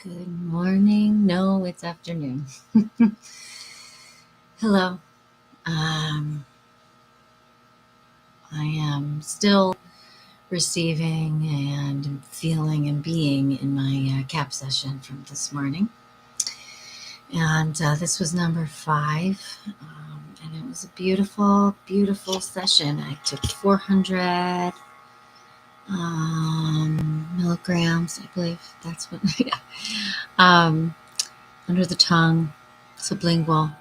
Good morning. No, it's afternoon. Hello. Um, I am still receiving and feeling and being in my KAP session from this morning. And this was number 5. And it was a beautiful, beautiful session. I took 400 milligrams, I believe that's what, yeah. Under the tongue, sublingual.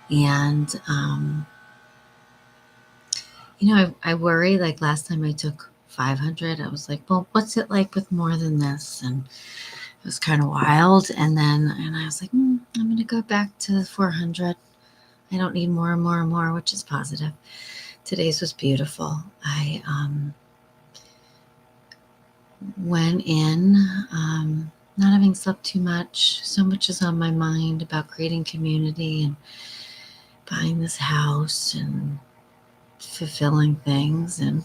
And, I worry, like last time I took 500, I was like, well, what's it like with more than this? And it was kind of wild. And I was like, I'm going to go back to 400. I don't need more and more and more, which is positive. Today's was beautiful. I went in, not having slept too much. So much is on my mind about creating community and buying this house and fulfilling things. And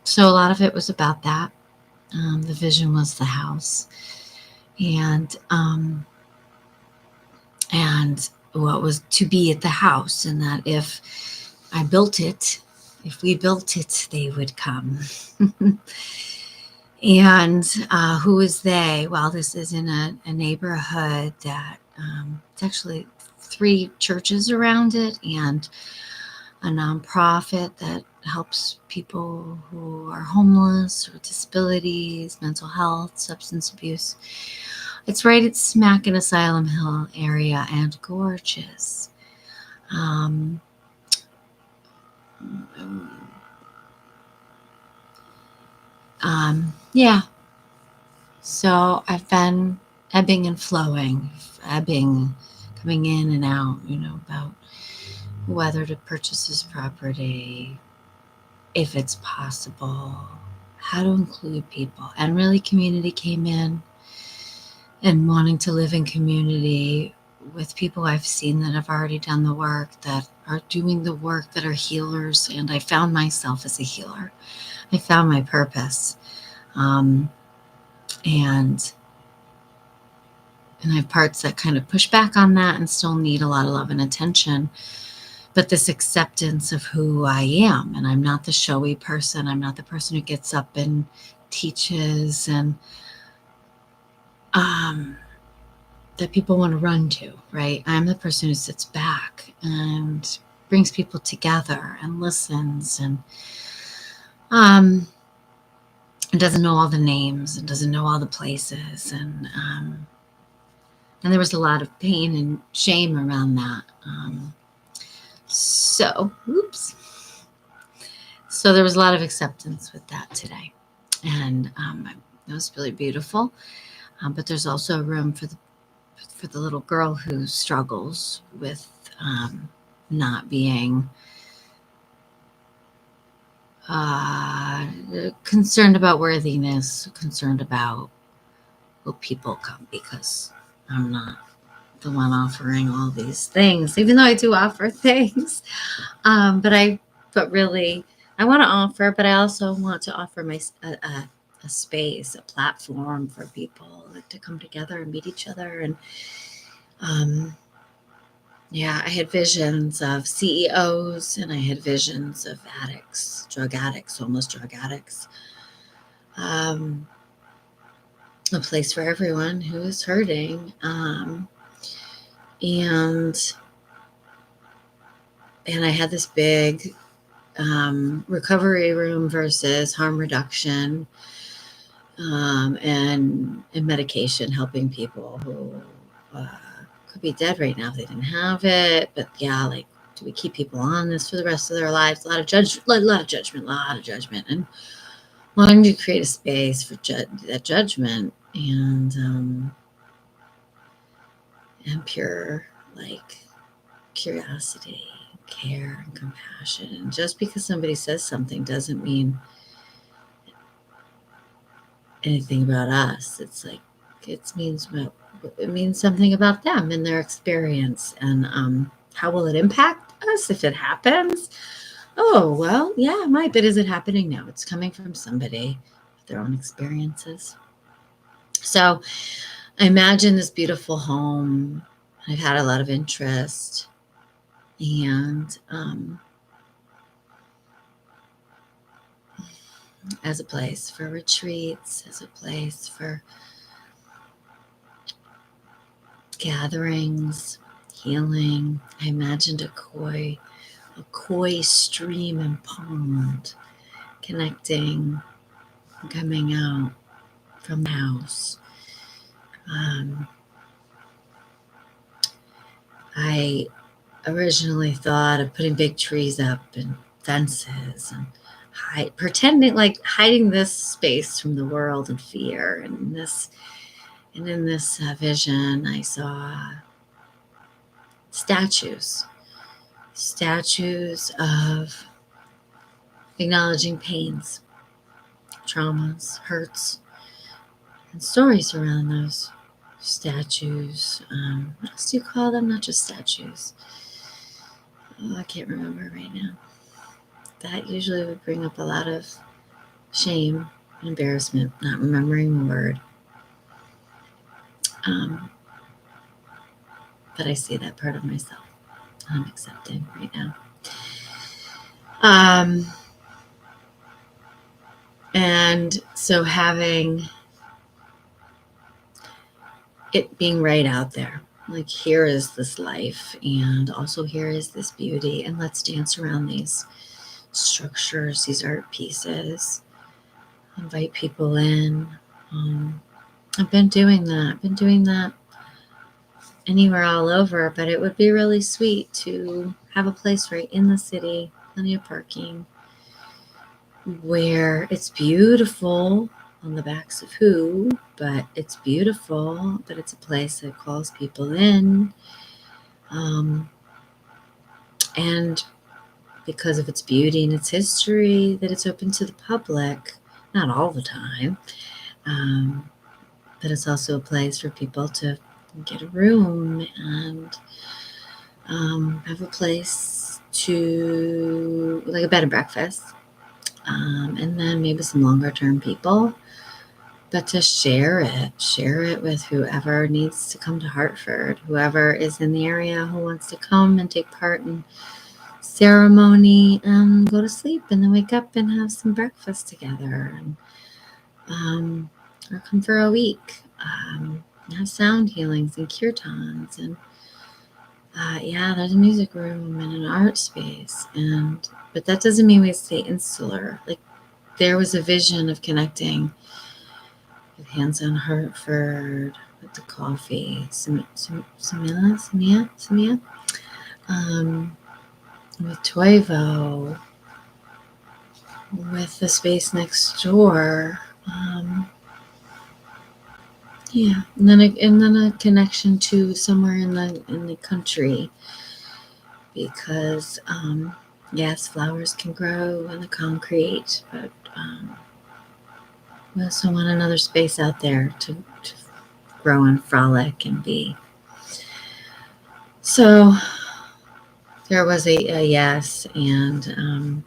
so a lot of it was about that. The vision was the house, and what was to be at the house, and that if I built it, if we built it, they would come. And who is they? Well, this is in a neighborhood that it's actually 3 churches around it and a nonprofit that helps people who are homeless or disabilities, mental health, substance abuse. It's right smack in Asylum Hill area and gorgeous. Yeah. So I've been ebbing and flowing, coming in and out, about whether to purchase this property, if it's possible, how to include people. And really, community came in, and wanting to live in community with people I've seen that have already done the work, that are doing the work, that are healers. And I found myself as a healer. I found my purpose. And I have parts that kind of push back on that and still need a lot of love and attention. But this acceptance of who I am, and I'm not the showy person. I'm not the person who gets up and teaches and that people want to run to, right? I'm the person who sits back and brings people together and listens and doesn't know all the names and doesn't know all the places. And there was a lot of pain and shame around that. So there was a lot of acceptance with that today. And it was really beautiful. But there's also room for the little girl who struggles with not being concerned about worthiness, concerned about will people come, because I'm not the one offering all these things, even though I do offer things. But really, I want to offer, but I also want to offer a space, a platform for people to come together and meet each other. And I had visions of CEOs, and I had visions of addicts, homeless drug addicts. A place for everyone who is hurting. And I had this big recovery room versus harm reduction, and medication, helping people who could be dead right now if they didn't have it. But do we keep people on this for the rest of their lives? A lot of judgment, and wanting to create a space for that judgment and pure curiosity, care, and compassion. And just because somebody says something doesn't mean anything about us. It means something about them and their experience. And how will it impact us if it happens? Oh, well, yeah, it might. But is it happening now? It's coming from somebody with their own experiences. So I imagine this beautiful home. I've had a lot of interest, and as a place for retreats, as a place for gatherings, healing. I imagined a koi stream and pond connecting, coming out from the house. I originally thought of putting big trees up and fences and hiding this space from the world and fear. And in this vision, I saw statues of acknowledging pains, traumas, hurts, and stories around those statues. What else do you call them? Not just statues. Oh, I can't remember right now. That usually would bring up a lot of shame and embarrassment, not remembering the word. But I see that part of myself I'm accepting right now. And so having it being right out there, like here is this life, and also here is this beauty, and let's dance around these structures, these art pieces, invite people in. I've been doing that anywhere all over, but it would be really sweet to have a place right in the city, plenty of parking, where it's beautiful on the backs of who, but it's beautiful, but it's a place that calls people in. And because of its beauty and its history, that it's open to the public, not all the time. But it's also a place for people to get a room and have a place to, like a bed and breakfast, and then maybe some longer term people, but to share it with whoever needs to come to Hartford, whoever is in the area who wants to come and take part in ceremony and go to sleep and then wake up and have some breakfast together, and or come for a week, have sound healings and kirtans, and there's a music room and an art space, but that doesn't mean we stay insular. Like, there was a vision of connecting with Hands on Hartford, with the coffee, Samia, with Toivo, with the space next door. And then a connection to somewhere in the country, because yes, flowers can grow in the concrete, but we also want another space out there to grow and frolic and be. So there was a yes, and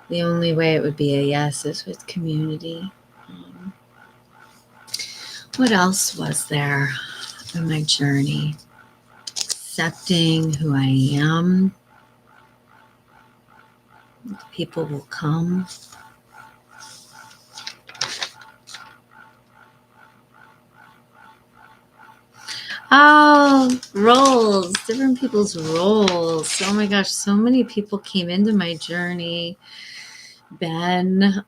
the only way it would be a yes is with community. What else was there in my journey? Accepting who I am. People will come. Oh, roles, different people's roles. Oh my gosh, so many people came into my journey. Ben,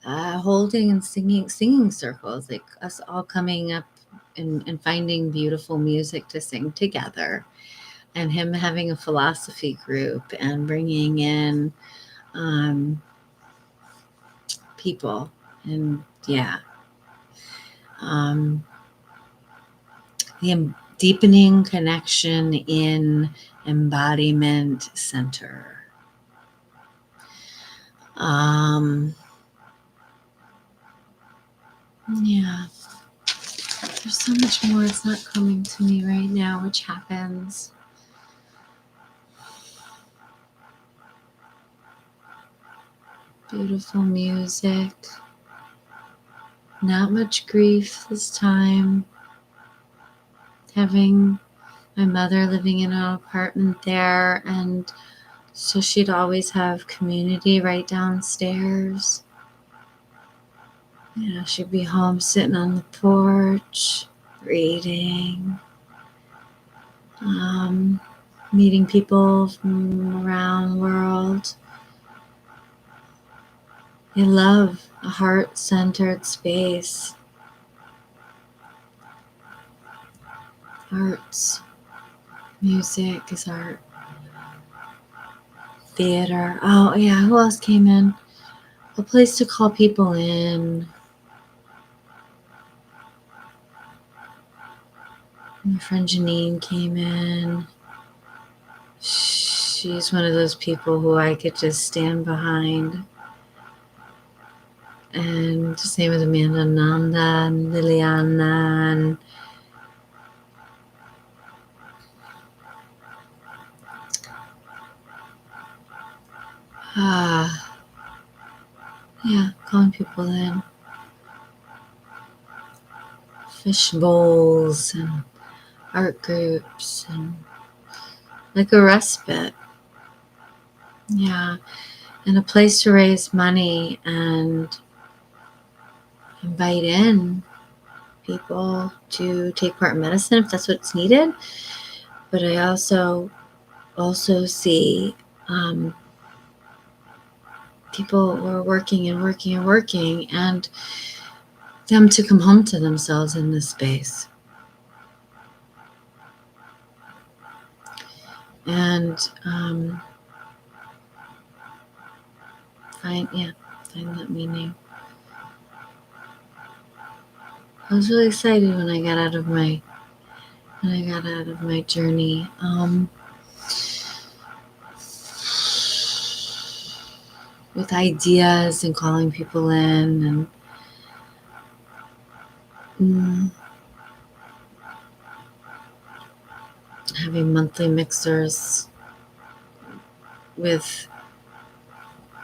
holding and singing circles, like us all coming up and finding beautiful music to sing together, and him having a philosophy group and bringing in people, and the Deepening Connection in Embodiment Center. There's so much more. It's not coming to me right now, which happens. Beautiful music, Not much grief this time. Having my mother living in an apartment there, and so she'd always have community right downstairs. You know, she'd be home sitting on the porch, reading, meeting people from around the world. I love a heart-centered space. Arts, music is art. Theater. Oh, yeah, who else came in? A place to call people in. My friend Janine came in. She's one of those people who I could just stand behind. And same with Amanda, Nanda, and Liliana, and yeah, calling people in. Fish bowls and art groups and like a respite. Yeah, and a place to raise money and invite in people to take part in medicine if that's what's needed. But I also see people who are working and working and working, and them to come home to themselves in this space. And find that meaning. I was really excited when I got out of my journey. With ideas and calling people in and having monthly mixers with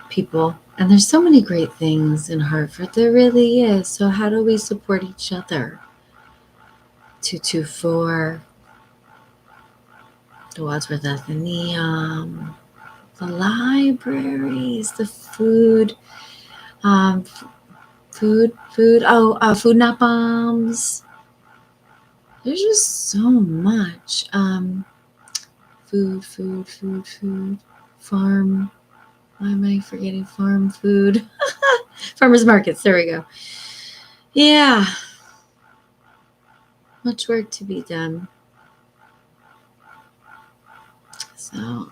people. And there's so many great things in Hartford. There really is. So how do we support each other? 224, the Wadsworth Athenaeum, the libraries, the food, food not bombs. There's just so much. Food. Farm. Why am I forgetting farm food? Farmers markets. There we go. Yeah. Much work to be done. So,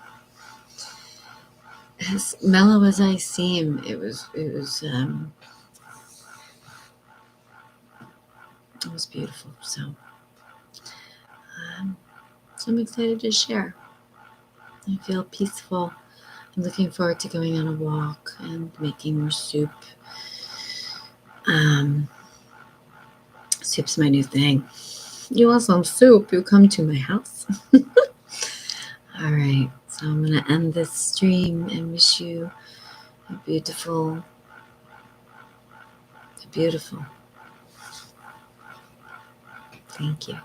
as mellow as I seem, it was beautiful. So I'm excited to share. I feel peaceful. I'm looking forward to going on a walk and making more soup. Soup's my new thing. You want some soup? You come to my house. All right. So I'm going to end this stream and wish you a beautiful. Thank you.